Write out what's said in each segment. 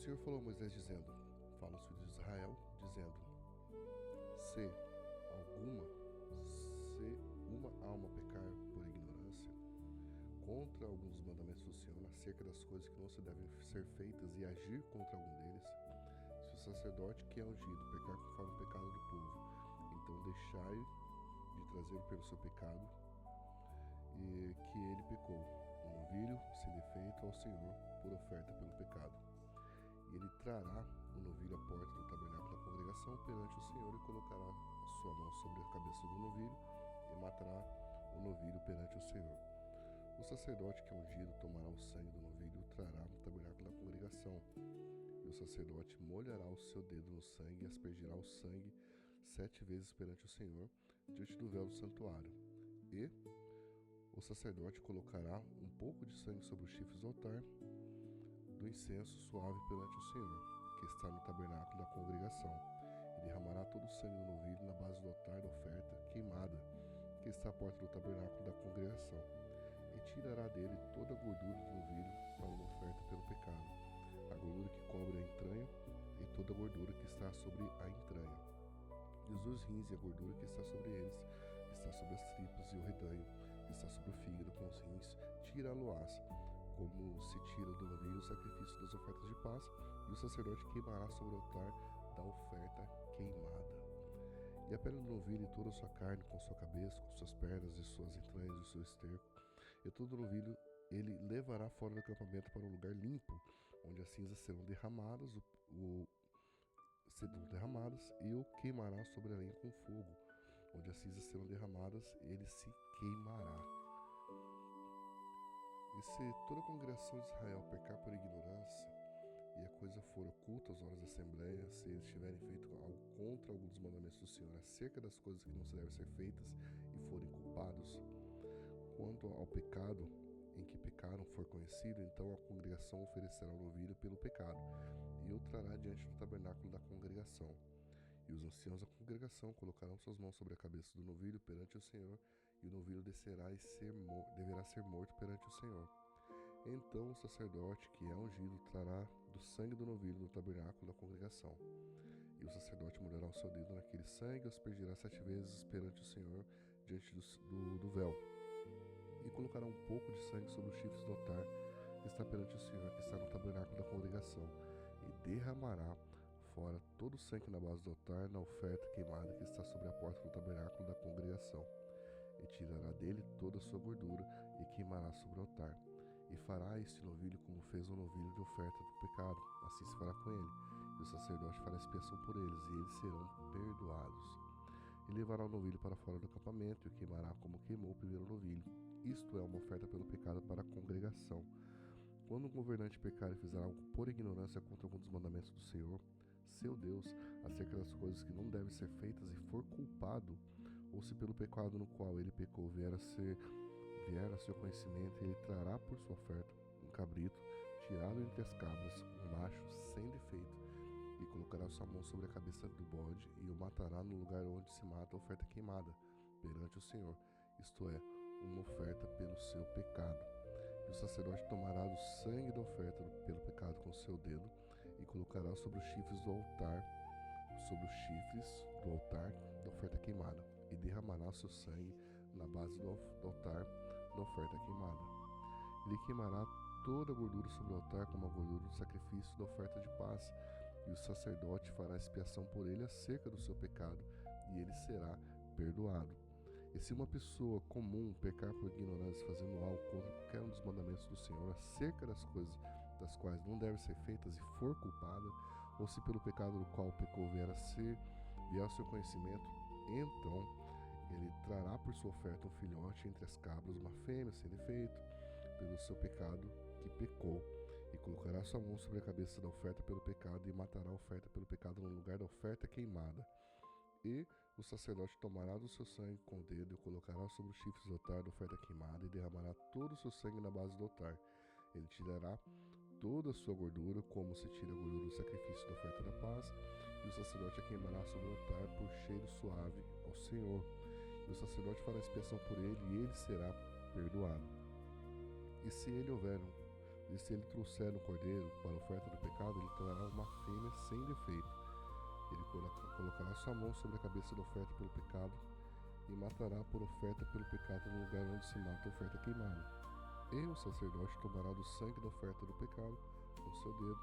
Senhor falou a Moisés dizendo: fala aos filhos de Israel, dizendo: se uma alma pecar por ignorância contra alguns dos mandamentos do Senhor, acerca das coisas que não se devem ser feitas, e agir contra algum deles, se o sacerdote que é ungido pecar conforme o pecado do povo, então deixai de trazê-lo pelo seu pecado e que ele pecou, um novilho sem defeito ao Senhor por oferta pelo pecado. E ele trará o novilho à porta do tabernáculo da congregação perante o Senhor, e colocará sua mão sobre a cabeça do novilho e matará o novilho perante o Senhor. O sacerdote que é ungido tomará o sangue do novilho e o trará no tabernáculo da congregação. E o sacerdote molhará o seu dedo no sangue e aspergirá o sangue 7 vezes perante o Senhor, diante do véu do santuário. E o sacerdote colocará um pouco de sangue sobre os chifres do altar do incenso suave perante o Senhor, que está no tabernáculo da congregação, e derramará todo o sangue do novilho na base do altar da oferta queimada, que está à porta do tabernáculo da congregação, e tirará dele toda a gordura do novilho para uma oferta pelo pecado, a gordura que cobre a entranha e toda a gordura que está sobre a entranha, e os 2 rins e a gordura que está sobre eles, que está sobre as tripas e o redanho, que está sobre o fígado com os rins, tira-lo-ás, como se tira do novilho o sacrifício das ofertas de paz, e o sacerdote queimará sobre o altar da oferta queimada. E a pele do novilho e toda a sua carne, com sua cabeça, com suas pernas e suas entranhas e seu esterco, e todo o novilho ele levará fora do acampamento para um lugar limpo, onde as cinzas serão derramadas, e o queimará sobre a lenha com fogo. Onde as cinzas serão derramadas, ele se queimará. E se toda a congregação de Israel pecar por ignorância, e a coisa for oculta às horas da assembleia, se eles tiverem feito algo contra algum dos mandamentos do Senhor, acerca das coisas que não se devem ser feitas, e forem culpados, quanto ao pecado em que pecaram for conhecido, então a congregação oferecerá o novilho pelo pecado, e o trará diante do tabernáculo da congregação. E os anciãos da congregação colocarão suas mãos sobre a cabeça do novilho perante o Senhor, e o novilho descerá e deverá ser morto perante o Senhor. Então o sacerdote que é ungido trará do sangue do novilho no tabernáculo da congregação. E o sacerdote molhará o seu dedo naquele sangue e aspergirá 7 vezes perante o Senhor diante do véu. E colocará um pouco de sangue sobre os chifres do altar que está perante o Senhor, que está no tabernáculo da congregação, e derramará fora todo o sangue na base do altar, na oferta queimada que está sobre a porta do tabernáculo da congregação, e tirará dele toda a sua gordura e queimará sobre o altar. E fará este novilho como fez o novilho de oferta do pecado, assim se fará com ele, e o sacerdote fará expiação por eles, e eles serão perdoados. E levará o novilho para fora do acampamento, e o queimará como queimou o primeiro novilho. Isto é uma oferta pelo pecado para a congregação. Quando um governante pecar e fizer algo por ignorância contra algum dos mandamentos do Senhor, seu Deus, acerca das coisas que não devem ser feitas, e for culpado, ou se pelo pecado no qual ele pecou vier a seu conhecimento, ele trará por sua oferta um cabrito, tirado entre as cabras, um macho sem defeito, e colocará sua mão sobre a cabeça do bode, e o matará no lugar onde se mata a oferta queimada, perante o Senhor, isto é, uma oferta pelo seu pecado. E o sacerdote tomará do sangue da oferta pelo pecado com seu dedo, e colocará sobre os chifres do altar, da oferta queimada, e derramará seu sangue na base do altar da oferta queimada. Ele queimará toda a gordura sobre o altar, como a gordura do sacrifício da oferta de paz, e o sacerdote fará expiação por ele acerca do seu pecado, e ele será perdoado. E se uma pessoa comum pecar por ignorância, fazendo algo contra qualquer um dos mandamentos do Senhor, acerca das coisas das quais não devem ser feitas, e for culpada, ou se pelo pecado do qual pecou vier ao seu conhecimento, então ele trará por sua oferta um filhote entre as cabras, uma fêmea sem defeito, pelo seu pecado que pecou, e colocará sua mão sobre a cabeça da oferta pelo pecado, e matará a oferta pelo pecado no lugar da oferta queimada. E o sacerdote tomará do seu sangue com o dedo, e o colocará sobre os chifres do altar da oferta queimada, e derramará todo o seu sangue na base do altar. Ele tirará toda a sua gordura, como se tira a gordura do sacrifício da oferta da paz, e o sacerdote a queimará sobre o altar por cheiro suave ao Senhor. E o sacerdote fará expiação por ele, e ele será perdoado. E se ele houver E se ele trouxer um cordeiro para a oferta do pecado, ele trará uma fêmea sem defeito. Ele colocará sua mão sobre a cabeça da oferta pelo pecado e matará por oferta pelo pecado no lugar onde se mata a oferta queimada. E o sacerdote tomará do sangue da oferta do pecado com seu dedo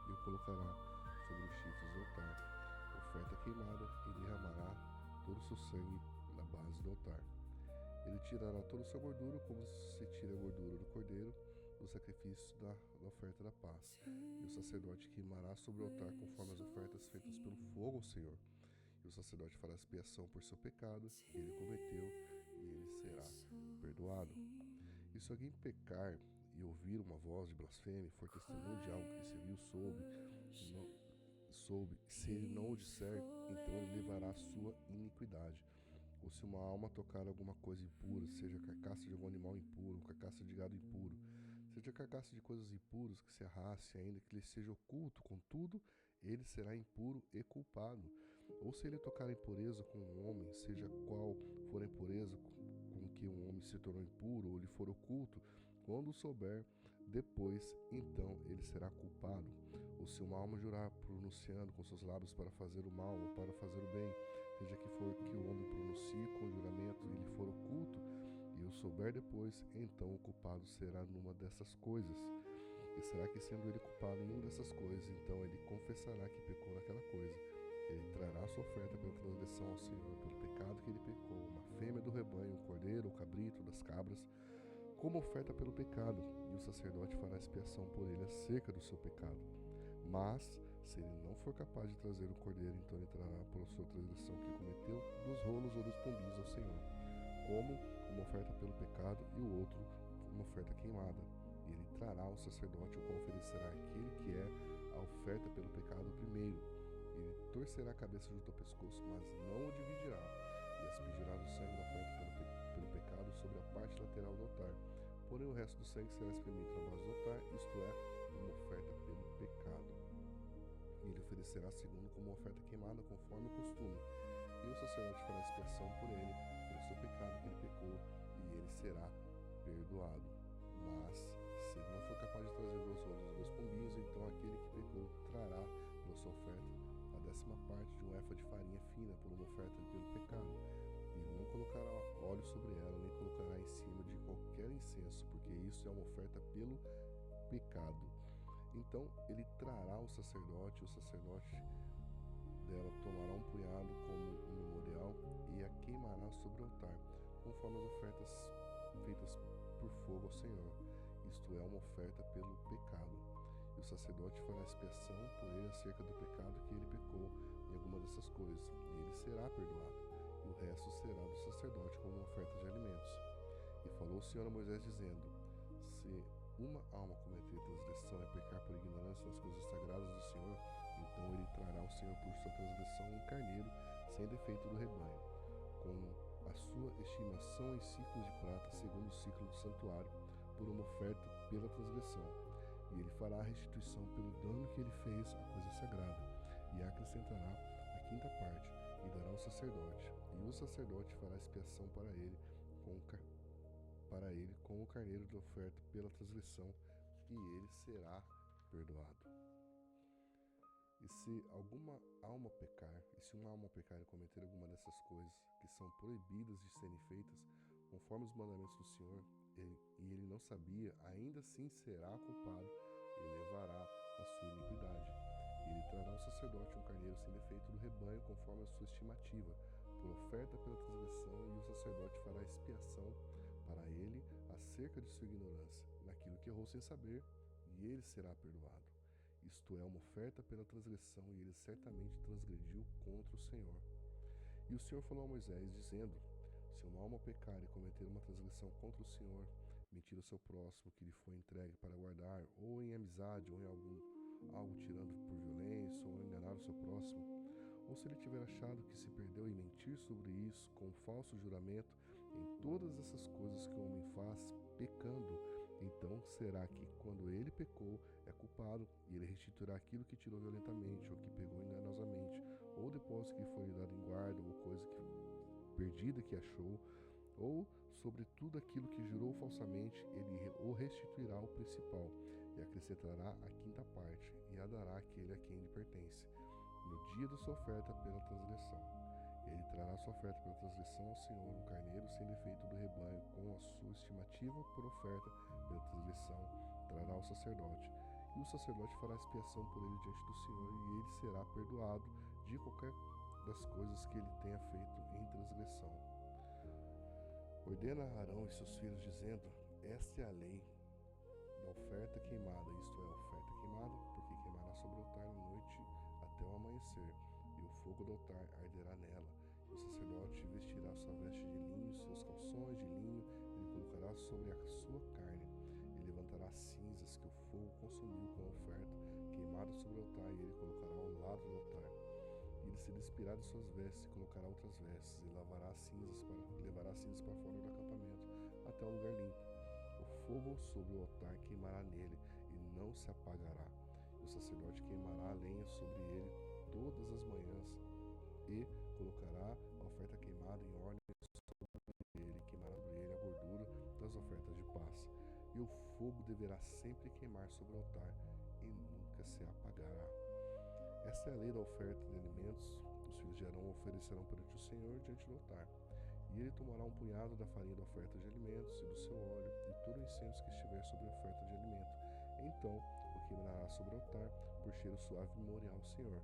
e o colocará sobre os chifres do altar, oferta queimada, e derramará todo o seu sangue na base do altar. Ele tirará toda a sua gordura, como se tira a gordura do cordeiro, do sacrifício da oferta da paz. E o sacerdote queimará sobre o altar conforme as ofertas feitas pelo fogo ao Senhor. E o sacerdote fará expiação por seu pecado que ele cometeu, e ele será perdoado. E se alguém pecar e ouvir uma voz de blasfêmia, for testemunho de algo que se viu, se ele não o disser, então ele levará a sua iniquidade. Ou se uma alma tocar alguma coisa impura, seja a carcaça de algum animal impuro, carcaça de gado impuro, seja a carcaça de coisas impuras que se arraste, ainda que lhe seja oculto, contudo, ele será impuro e culpado. Ou se ele tocar a impureza com um homem, seja qual for a impureza com que um homem se tornou impuro, ou lhe for oculto, quando o souber depois, então ele será culpado. Ou se uma alma jurar pronunciando com seus lábios para fazer o mal ou para fazer o bem, seja que for que o homem pronuncie com juramento e lhe for oculto, e o souber depois, então o culpado será numa dessas coisas. E será que, sendo ele culpado em uma dessas coisas, então ele confessará que pecou naquela coisa. Ele trará sua oferta pela transgressão ao Senhor, pelo pecado que ele pecou, uma fêmea do rebanho, um cordeiro, um cabrito, das cabras, como oferta pelo pecado, e o sacerdote fará expiação por ele acerca do seu pecado. Mas, se ele não for capaz de trazer o cordeiro, então ele trará por sua transgressão que cometeu dos rolos ou dos pombinhos ao Senhor, como uma oferta pelo pecado e o outro uma oferta queimada. E ele trará ao sacerdote, o qual oferecerá aquele que é a oferta pelo pecado primeiro. Ele torcerá a cabeça junto ao pescoço, mas não o dividirá, e aspergirá do sangue da oferta pelo pecado sobre a parte lateral do altar. Porém o resto do sangue será espremido na base do altar, isto é, uma oferta pelo pecado. E ele oferecerá segundo como uma oferta queimada, conforme o costume. E o sacerdote fará expiação por ele, pelo seu pecado que ele pecou, e ele será perdoado. Mas, se ele não for capaz de trazer 2 rolos ou 2 pombinhos, então aquele que pecou trará pela sua oferta a 10ª parte de um éfa de farinha fina por uma oferta pelo pecado. Ele não colocará óleo sobre ela, nem colocará em cima de qualquer incenso, porque isso é uma oferta pelo pecado. Então ele trará ao sacerdote, o sacerdote dela tomará um punhado como um memorial e a queimará sobre o altar, conforme as ofertas feitas por fogo ao Senhor. Isto é uma oferta pelo pecado. E o sacerdote fará expiação por ele acerca do pecado que ele pecou em alguma dessas coisas, e ele será perdoado. E o resto será do sacerdote como uma oferta de alimentos. E falou o Senhor a Moisés, dizendo: se uma alma cometer transgressão e pecar por ignorância nas coisas sagradas do Senhor, então ele trará ao Senhor por sua transgressão um carneiro sem defeito do rebanho, com a sua estimação em ciclos de prata, segundo o ciclo do santuário, por uma oferta pela transgressão. E ele fará a restituição pelo dano que ele fez à coisa sagrada, e acrescentará a 5ª parte, e dará ao sacerdote. E o sacerdote fará expiação para ele com o carneiro da oferta pela transgressão, e ele será perdoado. E se alguma alma pecar, e se uma alma pecar e cometer alguma dessas coisas que são proibidas de serem feitas, conforme os mandamentos do Senhor, e ele não sabia, ainda assim será culpado e levará a sua iniquidade. E ele trará ao sacerdote um carneiro sem defeito do rebanho, conforme a sua estimativa, por oferta pela transgressão, e o sacerdote fará expiação para ele acerca de sua ignorância, naquilo que errou sem saber, e ele será perdoado. Isto é uma oferta pela transgressão, e ele certamente transgrediu contra o Senhor. E o Senhor falou a Moisés, dizendo: se uma alma pecar e cometer uma transgressão contra o Senhor, mentir ao seu próximo que lhe foi entregue para guardar, ou em amizade, ou em algo tirando por violência, ou enganar o seu próximo, ou se ele tiver achado que se perdeu e mentir sobre isso com falso juramento, em todas essas coisas que o homem faz, pecando, então será que, quando ele pecou, é culpado, e ele restituirá aquilo que tirou violentamente, ou que pegou enganosamente, ou depósito que foi lhe dado em guarda, ou coisa perdida que achou, ou sobre tudo aquilo que jurou falsamente, ele o restituirá ao principal, e acrescentará a quinta parte, e a dará àquele a quem lhe pertence, no dia da sua oferta pela transgressão. Ele trará sua oferta pela transgressão ao Senhor, um carneiro sem defeito do rebanho, com a sua estimativa por oferta pela transgressão, trará ao sacerdote. E o sacerdote fará expiação por ele diante do Senhor, e ele será perdoado de qualquer das coisas que ele tenha feito em transgressão. Ordena a Arão e seus filhos, dizendo: esta é a lei da oferta queimada, isto é, a oferta queimada, porque queimará sobre o altar na noite até o amanhecer, e o fogo do altar arderá nela. E o sacerdote vestirá sua veste de linho, seus calções de linho, ele colocará sobre a sua carne. Ele levantará as cinzas que o fogo consumiu com a oferta queimada sobre o altar, e ele colocará ao lado do altar. E ele se despirá de suas vestes e colocará outras vestes, e levará as cinzas para fora do acampamento, até o lugar limpo. O fogo sobre o altar queimará nele, e não se apagará. E o sacerdote queimará a lenha sobre ele todas as manhãs, e colocará a oferta queimada em ordem sobre ele, queimará sobre ele a gordura das ofertas de paz. E o fogo deverá sempre queimar sobre o altar, e nunca se apagará. Esta é a lei da oferta de alimentos. Os filhos de Arão oferecerão perante o Senhor diante do altar. E ele tomará um punhado da farinha da oferta de alimentos, e do seu óleo, e todo o incenso que estiver sobre a oferta de alimento. Então o queimará sobre o altar, por cheiro suave memorial ao Senhor.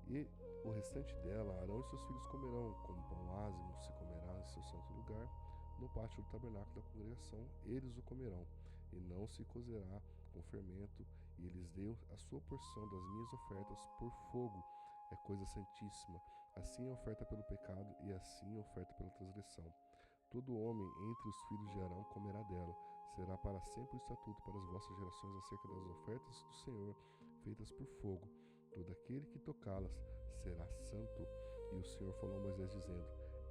E o restante dela, Arão e seus filhos comerão, como pão ázimo se comerá em seu santo lugar, no pátio do tabernáculo da congregação, eles o comerão, e não se cozerá com fermento, e eles deu a sua porção das minhas ofertas por fogo, é coisa santíssima. Assim a oferta pelo pecado, e assim a oferta pela transgressão. Todo homem entre os filhos de Arão comerá dela. Será para sempre o estatuto para as vossas gerações acerca das ofertas do Senhor, feitas por fogo. Todo aquele que tocá-las será santo. E o Senhor falou a Moisés, dizendo: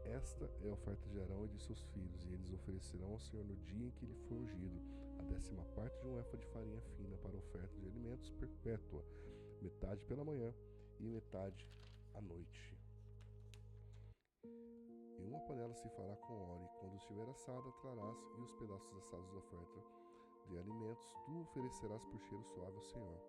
esta é a oferta de Arão e de seus filhos, e eles oferecerão ao Senhor no dia em que ele for ungido, a 10ª parte de um efa de farinha fina para a oferta de alimentos perpétua, metade pela manhã e metade à noite. Em uma panela se fará com óleo, e quando estiver assada, trarás e os pedaços assados da oferta de alimentos, tu oferecerás por cheiro suave ao Senhor.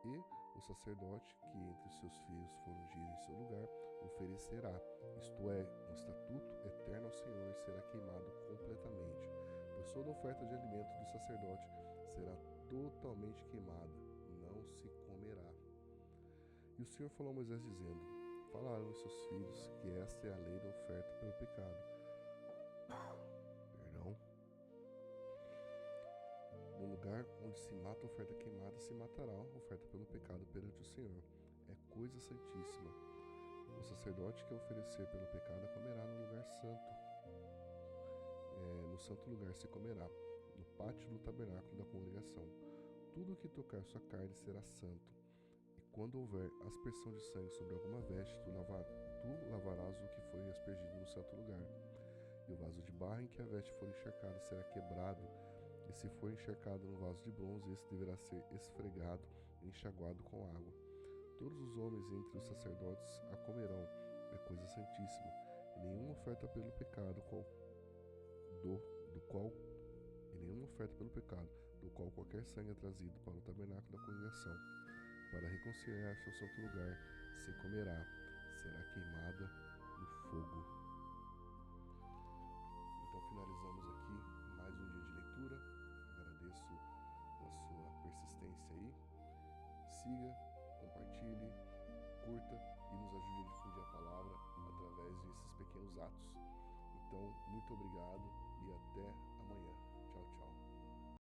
E o sacerdote, que entre os seus filhos for ungido em seu lugar, oferecerá, isto é, um estatuto eterno ao Senhor, e será queimado completamente. Pois toda oferta de alimento do sacerdote será totalmente queimada, não se comerá. E o Senhor falou a Moisés, dizendo: falaram os seus filhos que esta é a lei da oferta pelo pecado. No lugar onde se mata a oferta queimada, se matará a oferta pelo pecado perante o Senhor. É coisa santíssima. O sacerdote que oferecer pelo pecado comerá no lugar santo. No santo lugar se comerá, no pátio do tabernáculo da congregação. Tudo o que tocar sua carne será santo. E quando houver aspersão de sangue sobre alguma veste, tu lavarás o que foi aspergido no santo lugar. E o vaso de barro em que a veste for encharcada será quebrado, e se for encharcado no vaso de bronze, esse deverá ser esfregado e enxaguado com água. Todos os homens entre os sacerdotes a comerão, é coisa santíssima, e nenhuma oferta pelo pecado do qual qualquer sangue é trazido para o tabernáculo da congregação, para reconciliar-se ao santo lugar, se comerá, será queimada no fogo. Então finalizamos aqui mais um dia de leitura. Agradeço a sua persistência aí. Siga, compartilhe, curta e nos ajude a difundir a palavra através desses pequenos atos. Então, muito obrigado e até amanhã.